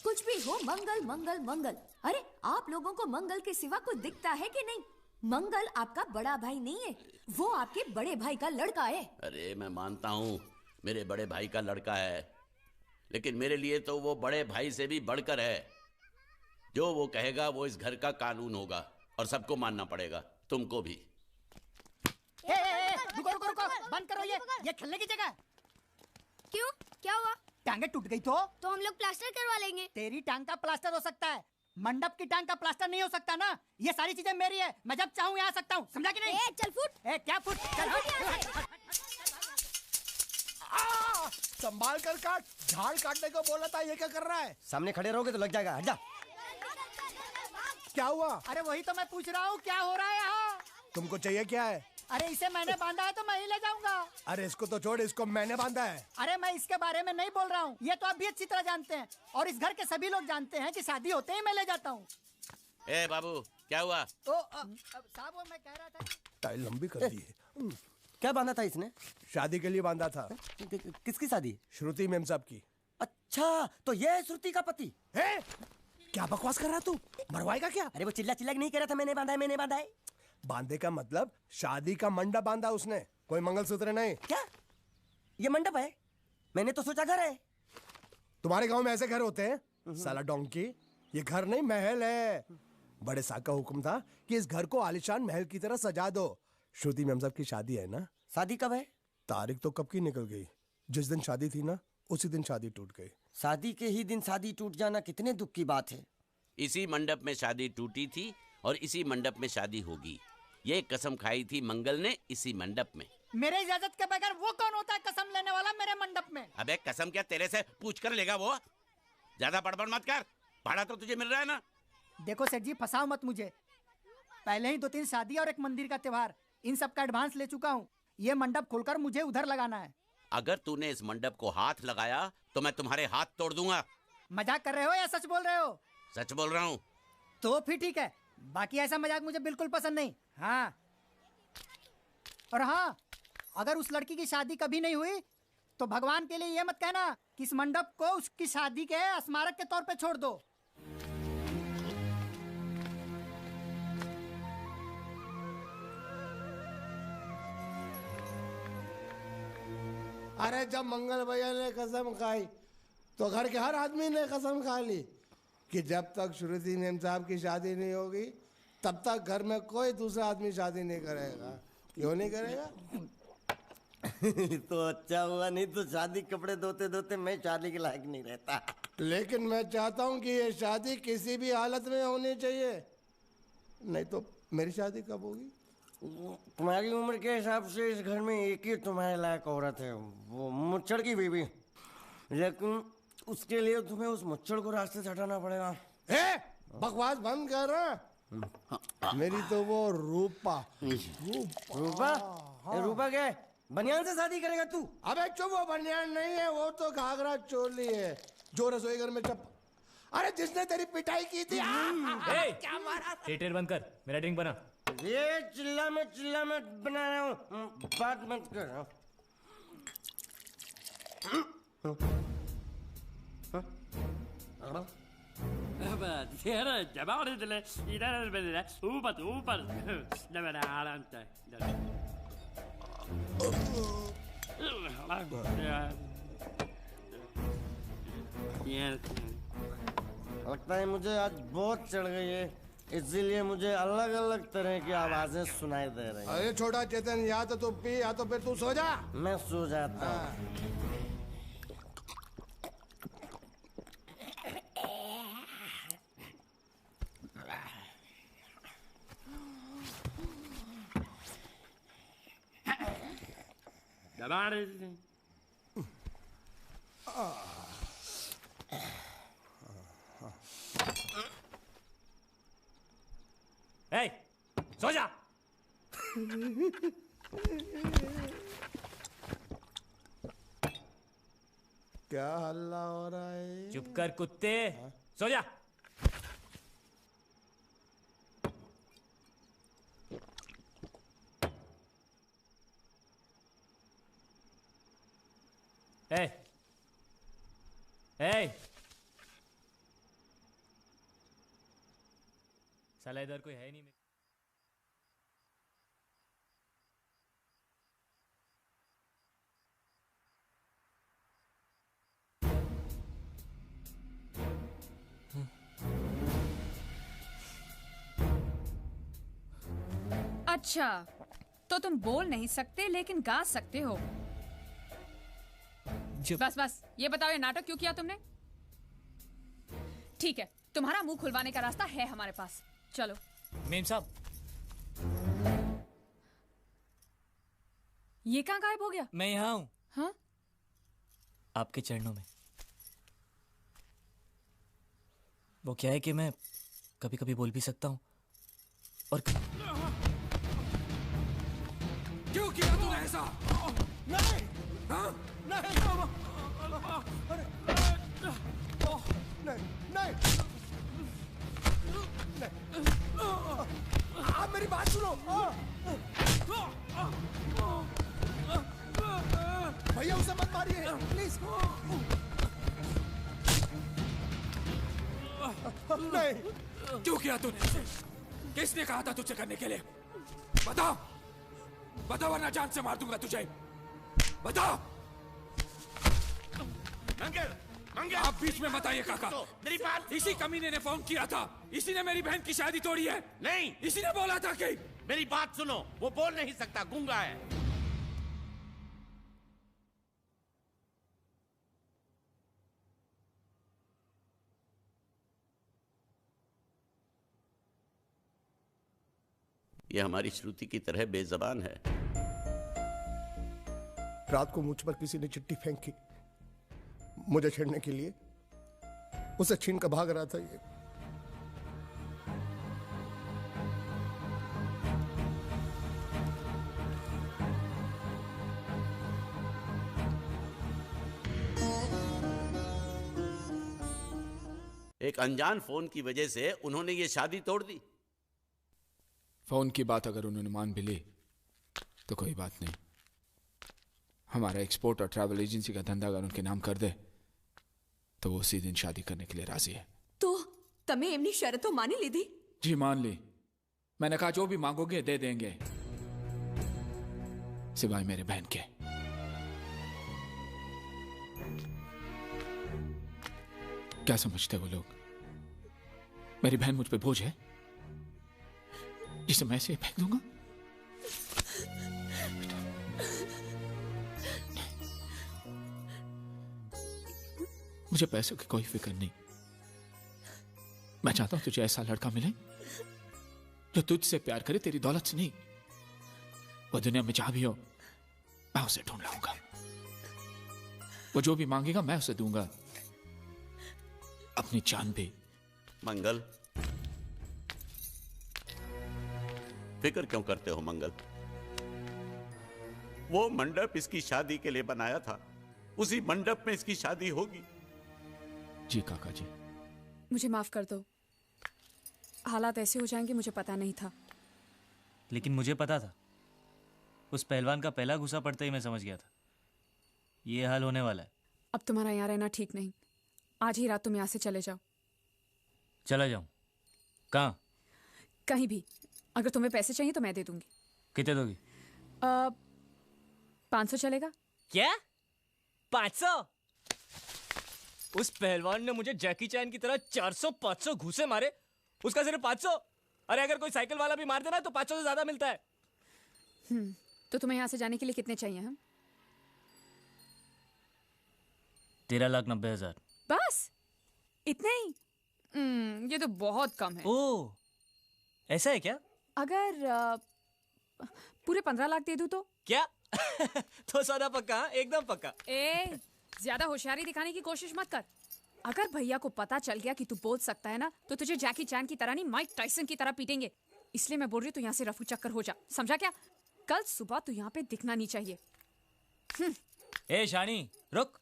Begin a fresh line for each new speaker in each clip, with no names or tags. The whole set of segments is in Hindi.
कुछ भी हो, मंगल मंगल मंगल। अरे आप लोगों को मंगल के सिवा कुछ दिखता है कि नहीं? मंगल आपका बड़ा भाई नहीं है, वो आपके बड़े भाई का लड़का है।
अरे मैं मानता हूँ मेरे बड़े भाई का लड़का है, लेकिन मेरे लिए तो वो बड़े भाई से भी बढ़कर है। जो वो कहेगा वो इस घर का कानून होगा और सबको मानना पड़ेगा, तुमको भी।
रुको रुको रुको, बंद करो ये खेलने की जगह।
क्यों, क्या हुआ?
टांगे टूट गई तो
हम लोग प्लास्टर करवा लेंगे।
तेरी टांग का प्लास्टर हो सकता है, मंडप की टांग का प्लास्टर नहीं हो सकता ना। ये सारी चीजें मेरी है, मैं जब चाहूँ यहाँ आ सकता हूँ, समझा कि नहीं?
चल फुट।
क्या फुट? चल
संभाल कर काट, झाड़ काटने को बोला था, ये क्या कर रहा है?
सामने खड़े रहोगे तो लग जाएगा, हट जा।
क्या हुआ?
अरे वही तो मैं पूछ रहा हूँ, क्या हो रहा है यहाँ?
तुमको चाहिए क्या है?
अरे इसे मैंने बांधा है तो मैं ही ले जाऊंगा।
अरे इसको तो छोड़, इसको मैंने बांधा है।
अरे मैं इसके बारे में नहीं बोल रहा हूँ, ये तो आप भी अच्छी तरह जानते हैं और इस घर के सभी लोग जानते हैं कि शादी होते ही मैं ले जाता हूँ।
ए बाबू, क्या हुआ?
साहब वो मैं कह रहा था।
टाइल लंबी कर दी है।
क्या बांधा था इसने?
शादी के लिए बांधा था।
किसकी शादी?
श्रुति मेम साहब की।
अच्छा, तो ये है श्रुति का पति?
क्या बकवास कर रहा तू? मरवाएगा क्या?
अरे वो चिल्ला चिल्ला नहीं कह रहा था मैंने बांधा है, मैंने बांधा है।
बांधे का मतलब शादी का मंडप बांधा उसने, कोई मंगलसूत्र नहीं।
क्या ये मंडप है? मैंने तो सोचा घर है।
तुम्हारे गांव में ऐसे घर होते हैं साला डोंकी? ये घर नहीं, महल है। बड़े साहब का हुक्म था कि इस घर को आलीशान महल की तरह सजा दो। श्रुति मेम साहब की शादी है ना?
शादी कब है?
तारीख तो कब की निकल गई। जिस दिन शादी थी ना, उसी दिन शादी टूट गई।
शादी के ही दिन शादी टूट जाना कितने दुख की बात है।
इसी मंडप में शादी टूटी थी और इसी मंडप में शादी होगी। ये कसम खाई थी मंगल ने इसी मंडप में।
मेरे इजाजत के बगैर वो कौन होता है कसम लेने वाला मेरे मंडप में?
अबे कसम क्या तेरे से पूछ कर लेगा वो? ज्यादा बड़बड़ मत कर, भाड़ा तो तुझे मिल रहा है ना।
देखो सेठ जी, फंसाओ मत मुझे। पहले ही 2-3 शादी और एक मंदिर का त्योहार, इन सब का एडवांस ले चुका हूँ। ये मंडप खोलकर मुझे उधर लगाना है।
अगर तूने इस मंडप को हाथ लगाया तो मैं तुम्हारे हाथ तोड़ दूंगा।
मजाक कर रहे हो या सच बोल रहे हो?
सच बोल रहा हूँ।
तो फिर ठीक है, बाकी ऐसा मजाक मुझे बिल्कुल पसंद नहीं। हाँ, और हाँ, अगर उस लड़की की शादी कभी नहीं हुई तो भगवान के लिए ये मत कहना कि इस मंडप को उसकी शादी के स्मारक के तौर पे छोड़ दो।
अरे जब मंगल भैया ने कसम खाई तो घर के हर आदमी ने कसम खा ली कि जब तक श्रुति मेम साहब की शादी नहीं होगी तब तक घर में कोई दूसरा आदमी शादी नहीं करेगा। क्यों नहीं करेगा?
तो अच्छा हुआ, नहीं तो शादी कपड़े धोते धोते मैं शादी के लायक नहीं रहता।
लेकिन मैं चाहता हूँ कि ये शादी किसी भी हालत में होनी चाहिए, नहीं तो मेरी शादी कब होगी?
तुम्हारी उम्र के हिसाब से इस घर में एक ही तुम्हारे लायक औरत है, वो मुच्छड़ की बीवी। लेकिन उसके लिए तुम्हें उस मुच्छड़ को रास्ते से हटाना पड़ेगा।
बकवास बंद कर रहा। मेरी तो वो रूपा।
रूपा? रूपा क्या है? बनियान से शादी करेगा तू?
अबे चुप, वो बनियान नहीं है, वो तो घाघरा चोली है जो रसोई घर में अरे जिसने तेरी पिटाई की थी। क्या मारा?
थिएटर बंद कर, मेरा ड्रिंक बना।
ये चिल्ला में बना रहा हूँ, बात मत कर। लगता है मुझे आज बहुत चढ़ गई है, इसीलिए मुझे अलग अलग तरह की आवाजें सुनाई दे रही हैं।
अरे छोटा चेतन, या तो तू पी या तो फिर तू सो जा।
मैं सो जाता हूँ।
सो जा।
क्या हल्ला हो रहा है?
चुप कर कुत्ते, सो जा। ए, ए, साला इधर कोई है नहीं।
अच्छा, तो तुम बोल नहीं सकते लेकिन गा सकते हो। बस बस, ये बताओ ये नाटक क्यों किया तुमने? ठीक है, तुम्हारा मुंह खुलवाने का रास्ता है हमारे पास। चलो।
मेम साहब,
ये कहाँ गायब हो गया?
मैं यहाँ हूँ।
हाँ?
आपके चरणों में। वो क्या है कि मैं कभी कभी बोल भी सकता हूँ और
क्यों किया तूने ऐसा?
नहीं,
हाँ?
नहीं, नहीं, नहीं, आप मेरी बात सुनो। भैया उसे मत मारिए, प्लीज। नहीं।
क्यों किया तूने ऐसे? किसने कहा था तुझे करने के लिए? बताओ, बता वरना जान से मार दूंगा तुझे। बता।
मंगल, मंगल,
आप बीच में मत आइए काका।
मेरी बात।
इसी कमीने ने फोन किया था। इसी ने मेरी बहन की शादी तोड़ी है।
नहीं,
इसी ने बोला था कि
मेरी बात सुनो। वो बोल नहीं सकता, गूंगा है। ये हमारी श्रुति की तरह बेजबान है।
रात को मुझ पर किसी ने चिट्ठी फेंकी मुझे छेड़ने के लिए। उसे छीन कर भाग रहा था ये।
एक अनजान फोन की वजह से उन्होंने ये शादी तोड़ दी।
फोन की बात अगर उन्होंने मान भी ली तो कोई बात नहीं। हमारा एक्सपोर्ट और ट्रैवल एजेंसी का धंधा अगर उनके नाम कर दे तो वो उसी दिन शादी करने के लिए राजी है।
तो तमे एमनी शर्तो मानी लीधी?
जी मान ली। मैंने कहा जो भी मांगोगे दे देंगे, सिवाय मेरे बहन के। क्या समझते हो लोग? मेरी बहन मुझ पे बोझ है जिसे मैं ऐसे फेंक दूंगा? मुझे पैसों की कोई फिक्र नहीं। मैं चाहता हूं तुझे ऐसा लड़का मिले जो तुझसे प्यार करे, तेरी दौलत से नहीं। वो दुनिया में जहां भी हो मैं उसे ढूंढ लाऊंगा। वो जो भी मांगेगा मैं उसे दूंगा, अपनी जान भी।
मंगल, फिक्र क्यों करते हो मंगल? वो मंडप इसकी शादी के लिए बनाया था, उसी मंडप में इसकी शादी होगी।
जी काका जी।
मुझे माफ कर दो, हालात ऐसे हो जाएंगे मुझे पता नहीं था।
लेकिन मुझे पता था। उस पहलवान का पहला गुस्सा पड़ते ही मैं समझ गया था ये हाल होने वाला है।
अब तुम्हारा यहाँ रहना ठीक नहीं। आज ही रात तुम यहाँ से चले जाओ।
चला जाऊं? कहाँ?
कहीं भी। अगर तुम्हें पैसे चाहिए तो मैं दे दूंगी।
कितने दोगी?
500 चलेगा?
क्या? 500? उस पहलवान ने मुझे जैकी चैन की तरह 400-500 घूसे मारे, उसका सिर्फ 500? अरे अगर कोई साइकिल वाला भी मार देना तो 500 से ज्यादा मिलता है।
तो तुम्हें यहाँ से जाने के लिए कितने चाहिए? हम
13,90,000।
बस इतने ही? ये तो बहुत कम है।
ओह, ऐसा है क्या?
अगर पूरे 15 लाख दे दूं तो?
क्या? तो सौदा पक्का? एकदम पक्का।
ए, ज्यादा होशियारी दिखाने की कोशिश मत कर। अगर भैया को पता चल गया कि तू बोल सकता है ना, तो तुझे जैकी चैन की तरह नहीं, माइक टाइसन की तरह पीटेंगे। इसलिए मैं बोल रही हूँ तू यहाँ से रफू चक्कर हो जा, समझा क्या? कल सुबह तू यहाँ पे दिखना नहीं चाहिए।
ए शानी, रुक।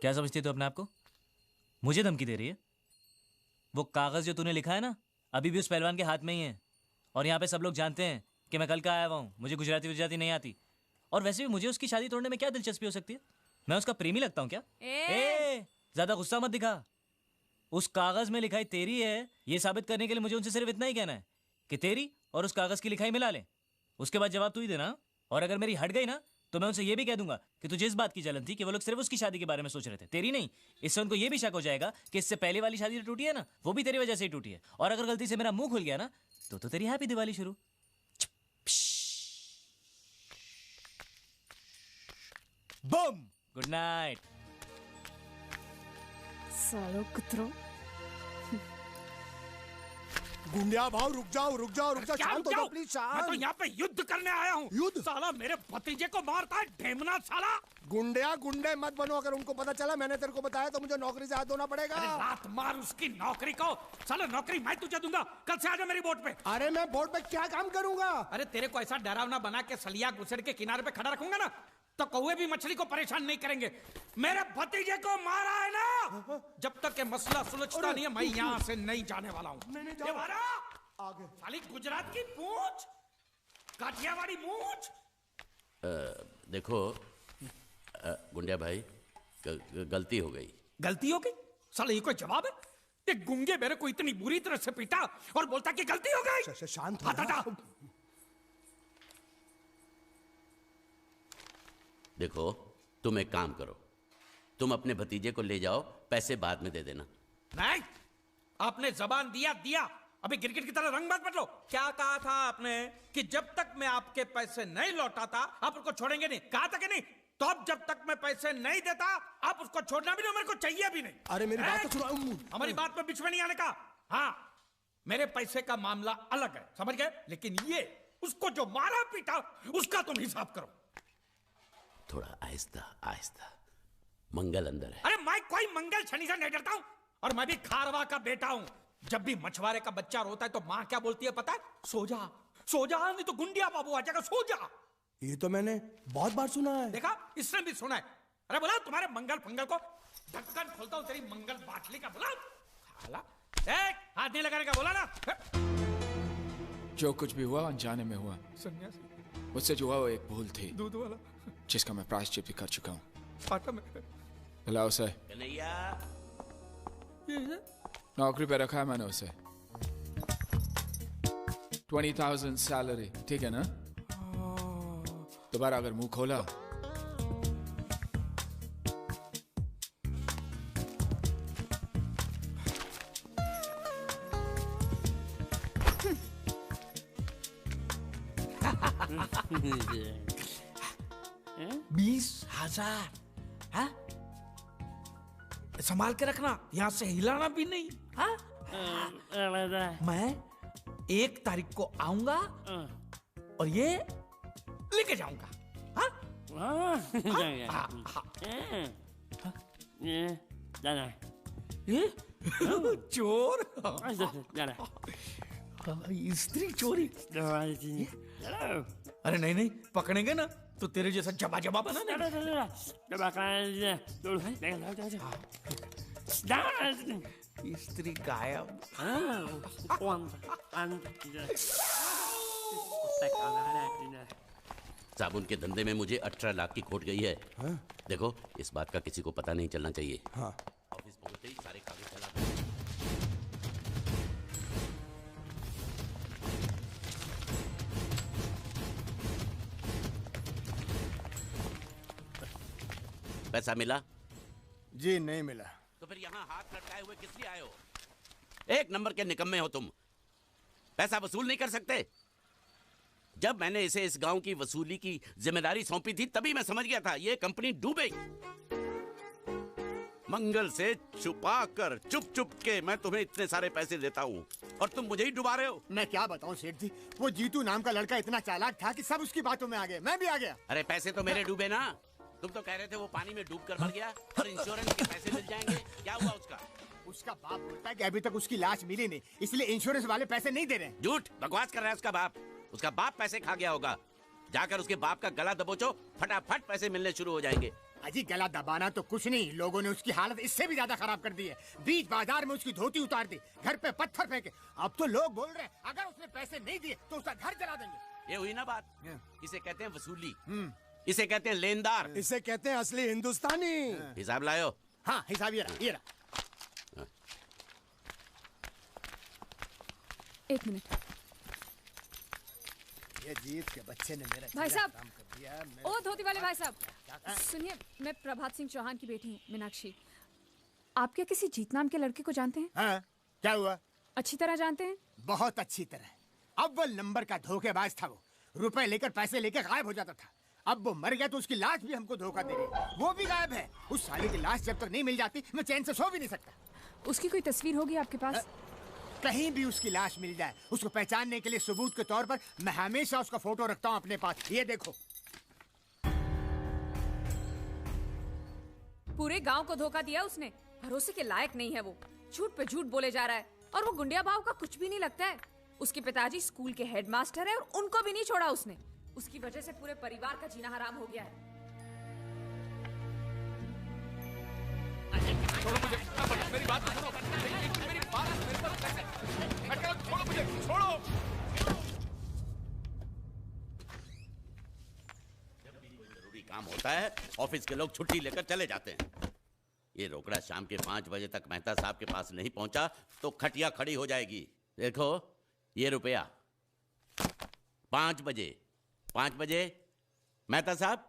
क्या समझती है तू अपने आप को? मुझे धमकी दे रही है? वो कागज जो तूने लिखा है ना, अभी भी उस पहलवान के हाथ में ही है। और यहाँ पे सब लोग जानते हैं कि मैं कल का आया हुआ हूँ, मुझे गुजराती नहीं आती। और वैसे भी मुझे उसकी शादी तोड़ने में क्या दिलचस्पी हो सकती है? मैं उसका प्रेमी लगता हूँ क्या? ज्यादा गुस्सा मत दिखा। उस कागज में लिखाई तेरी है, ये साबित करने के लिए मुझे उनसे सिर्फ इतना ही कहना है कि तेरी और उस कागज की लिखाई मिला ले। उसके बाद जवाब तू ही देना। और अगर मेरी हट गई ना तो मैं उनसे ये भी कह दूंगा कि तुझे इस बात की जलन थी कि वो लोग सिर्फ उसकी शादी के बारे में सोच रहे थे, तेरी नहीं। इससे उनको ये भी शक हो जाएगा कि इससे पहले वाली शादी जो टूटी है ना, वो भी तेरी वजह से ही टूटी है। और अगर गलती से मेरा मुंह खुल गया ना तो तेरी हैप्पी दिवाली शुरू। बम। Good night.
सालो कुत्रों।
गुंडिया भाव रुक जाओ शांत हो जाओ प्लीज।
मैं तो यहाँ पे युद्ध करने आया हूँ।
युद्ध?
साला मेरे भतीजे को मारता है ढेमना साला।
गुंडे मत बनो। अगर उनको पता चला मैंने तेरे को बताया तो मुझे नौकरी से हाथ धोना पड़ेगा।
अरे लात मार उसकी नौकरी को। साला नौकरी मैं तुझे दूंगा। कल से आजा मेरी बोट पे।
अरे मैं बोट पे क्या काम करूंगा?
अरे तेरे को ऐसा डरावना बना के सलिया गुसड़ के किनारे पे खड़ा रखूंगा ना तो कौवे भी मछली को परेशान नहीं करेंगे। मेरे भतीजे को मारा है ना, जब तक ये मसला सुलझता नहीं है मैं यहाँ से नहीं जाने वाला हूँ। आगे साली गुजरात की पूंछ, काठियावाड़ी मूंछ।
देखो गुंडिया भाई, गलती हो गई।
गलती हो गई? साला ये कोई जवाब है? ये गुंगे मेरे को इतनी बुरी तरह से पीटा और बोलता कि गलती हो गई।
शांत हो
जा।
देखो तुम एक काम करो, तुम अपने भतीजे को ले जाओ, पैसे बाद में दे देना।
नहीं, आपने जबान दिया। अभी गिरगिट की तरह रंग मत बदलो। क्या कहा था आपने कि जब तक मैं आपके पैसे नहीं लौटाता आप उसको छोड़ेंगे नहीं? कहा था कि नहीं? तो अब जब तक मैं पैसे नहीं देता आप उसको छोड़ना भी नहीं, मेरे को चाहिए भी नहीं।
अरे मेरी बात तो सुनो।
हमारी बात में बीच में नहीं आने का। हाँ, मेरे पैसे का मामला अलग है, समझ गए? लेकिन ये उसको जो मारा पीटा उसका तुम हिसाब करो।
थोड़ा आहिस्ता। मंगल अंदर है।
अरे मैं कोई मंगल शनि से नहीं डरता हूं। और मैं भी खारवा का बेटा हूं। जब भी मछुआरे का बच्चा रोता है तो माँ क्या बोलती है पता है? सो जा नहीं तो गुंडिया बाबू आ जाएगा, सो जा।
ये तो मैंने बहुत बार सुना है।
देखा, इसने भी सुना है। अरे बोला तुम्हारे मंगल फंगल को ढक्कन खोलता हूं तेरी मंगल बाटली का। बोला हाथ नहीं लगाने का, बोला ना।
जो कुछ भी हुआ अनजाने में हुआ।
सन्यासी
मुझसे जो हुआ वो एक भूल थी,
दूध वाला,
जिसका मैं प्रायश्चित भी कर चुका हूँ।
फाटा में
बुलाओ उसे।
कन्हैया,
नौकरी पे रखा है मैंने उसे। 20,000 सैलरी, ठीक है ना? दोबारा अगर मुंह खोला
$20,000। संभाल के रखना, यहाँ से हिलाना भी नहीं। हाँ? मैं 1 तारीख को आऊंगा और ये लेके जाऊंगा। हाँ? ये चोर, स्त्री चोरी। अरे नहीं, पकड़ेंगे ना तो तेरे जैसा जबा बना। स्त्री गायब।
साबुन के धंधे में मुझे 18 लाख की खोट गई है। हाँ? देखो इस बात का किसी को पता नहीं चलना चाहिए। हाँ। ऑफिस पहुंचते ही सारे कागज चला दो। पैसा मिला?
जी नहीं मिला।
तो फिर यहाँ हाथ लटकाए हुए किस लिए आए हो? एक नंबर के निकम्मे हो तुम। पैसा वसूल नहीं कर सकते? जब मैंने इसे इस गांव की वसूली की जिम्मेदारी सौंपी थी तभी मैं समझ गया था ये कंपनी डूबेगी। मंगल से छुपा कर चुप के मैं तुम्हें इतने सारे पैसे देता हूँ और तुम मुझे ही डुबा रहे हो।
मैं क्या बताऊँ सेठ जी, वो जीतू नाम का लड़का इतना चालाक था कि सब उसकी बातों में आ गए, मैं भी आ गया।
अरे पैसे तो मेरे डूबे ना। तुम तो कह रहे थे वो पानी में डूब कर मर गया और इंश्योरेंस के पैसे मिल जाएंगे। क्या हुआ उसका?
उसका बाप बोलता है कि अभी तक उसकी लाश मिली नहीं, इसलिए इंश्योरेंस वाले पैसे नहीं दे रहे।
झूठ, बकवास कर रहा है उसका बाप। उसका बाप पैसे खा गया होगा। जाकर उसके बाप का गला दबोचो, फटाफट पैसे मिलने शुरू हो जाएंगे।
अजी गला दबाना तो कुछ नहीं, लोगों ने उसकी हालत इससे भी ज्यादा खराब कर दी है। बीच बाजार में उसकी धोती उतार दी, घर पे पत्थर फेंके। अब तो लोग बोल रहे हैं अगर उसने पैसे नहीं दिए तो उसका घर जला देंगे।
ये हुई ना बात। इसे कहते हैं वसूली, इसे कहते हैं लेनदार,
इसे कहते हैं असली हिंदुस्तानी।
हिसाब लायो।
हाँ हिसाब ये रहा, ये रहा।
एक मिनट।
ये जीत के बच्चे ने मेरा
भाई साहब,
काम कर दिया।
ओ धोती वाले भाई साहब, सुनिए, मैं प्रभात सिंह चौहान की बेटी हूँ, मीनाक्षी। आप क्या किसी जीत नाम के लड़के को जानते हैं?
हाँ, क्या हुआ?
अच्छी तरह जानते हैं?
बहुत अच्छी तरह। अव्वल नंबर का धोखेबाज था वो, रुपए लेकर पैसे लेकर गायब हो जाता था। अब वो मर गया तो उसकी लाश भी हमको धोखा दे रही है, वो भी गायब है। उस साले की लाश जब तक नहीं मिल जाती मैं चैन से सो भी नहीं सकता।
उसकी कोई तस्वीर होगी आपके पास?
कहीं भी उसकी लाश मिल जाए, उसको पहचानने के लिए सबूत के तौर पर मैं हमेशा उसका फोटो रखता हूँ अपने पास। ये देखो।
पूरे गांव को धोखा दिया उसने। भरोसे के लायक नहीं है वो, झूठ पे झूठ बोले जा रहा है। और वो गुंडिया भाव का कुछ भी नहीं लगता है। उसके पिताजी स्कूल के हेडमास्टर है और उनको भी नहीं छोड़ा उसने। उसकी वजह से पूरे परिवार का जीना हराम हो गया है।
छोड़ो मुझे, मेरी बात तो सुनो, मेरी बात, मेरे पर कैसे? मैं कह रहा हूं, छोड़ो मुझे, छोड़ो।
जब भी कोई जरूरी काम होता है, ऑफिस के लोग छुट्टी लेकर चले जाते हैं। ये रोकड़ा शाम के 5 बजे तक मेहता साहब के पास नहीं पहुंचा तो खटिया खड़ी हो जाएगी। देखो ये रुपया 5 बजे मेहता साहब,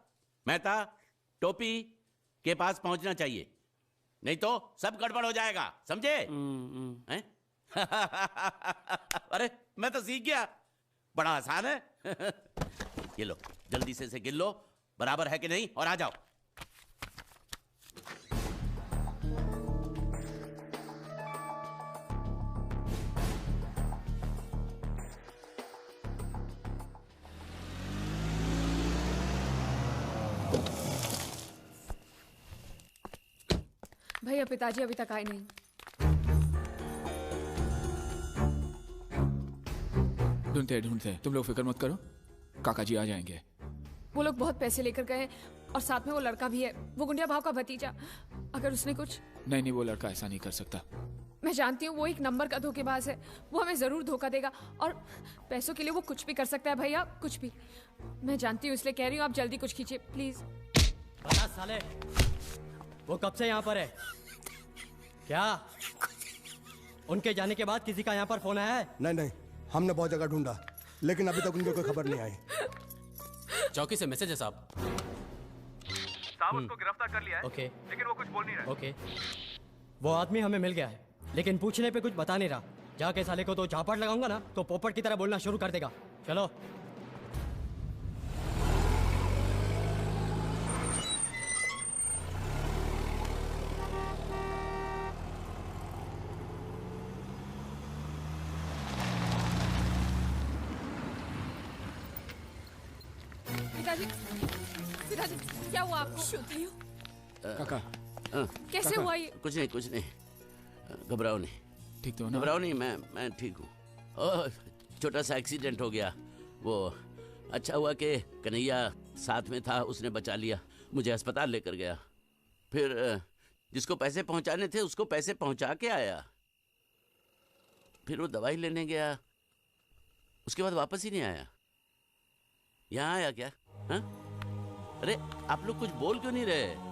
मेहता टोपी के पास पहुंचना चाहिए, नहीं तो सब गड़बड़ हो जाएगा, समझे? हैं? अरे मैं तो सीख गया, बड़ा आसान है। ये लो, जल्दी से इसे गिन लो, बराबर है कि नहीं, और आ जाओ।
भैया पिताजी अभी तक आए नहीं।
ढूंढते, तुम लोग फिक्र मत करो, काका जी आ जाएंगे।
वो लोग बहुत पैसे लेकर गए और साथ में वो लड़का भी है, वो गुंडिया भाव का भतीजा। अगर उसने कुछ...
नहीं, वो लड़का ऐसा नहीं कर सकता।
मैं जानती हूँ वो एक नंबर का धोखेबाज है, वो हमें जरूर धोखा देगा और पैसों के लिए वो कुछ भी कर सकता है भैया, कुछ भी। मैं जानती हूँ, इसलिए कह रही हूँ आप जल्दी कुछ कीजिए प्लीज।
बता साले, वो कब से यहाँ पर है? क्या उनके जाने के बाद किसी का यहाँ पर फोन आया है?
नहीं, हमने बहुत जगह ढूंढा लेकिन अभी तक उनकी कोई खबर नहीं आई।
चौकी से मैसेज है साहब।
उसको गिरफ्तार कर लिया है।
ओके।
लेकिन वो कुछ बोल नहीं रहा।
ओके, वो आदमी हमें मिल गया है लेकिन पूछने पे कुछ बता नहीं रहा। जाके साले को तो झापड़ लगाऊंगा ना तो पोपट की तरह बोलना शुरू कर देगा। चलो।
पिताजी, क्या हुआ आपको?
काका
कैसे हुआ ये?
कुछ नहीं, घबराओ नहीं।
ठीक तो ना?
घबराओ नहीं, मैं ठीक हूँ। छोटा सा एक्सीडेंट हो गया, वो अच्छा हुआ कि कन्हैया साथ में था, उसने बचा लिया, मुझे अस्पताल लेकर गया। फिर जिसको पैसे पहुंचाने थे उसको पैसे पहुंचा के आया। फिर वो दवाई लेने गया, उसके बाद वापस ही नहीं आया। यहाँ आया क्या? हाँ? अरे आप लोग कुछ बोल क्यों नहीं रहे?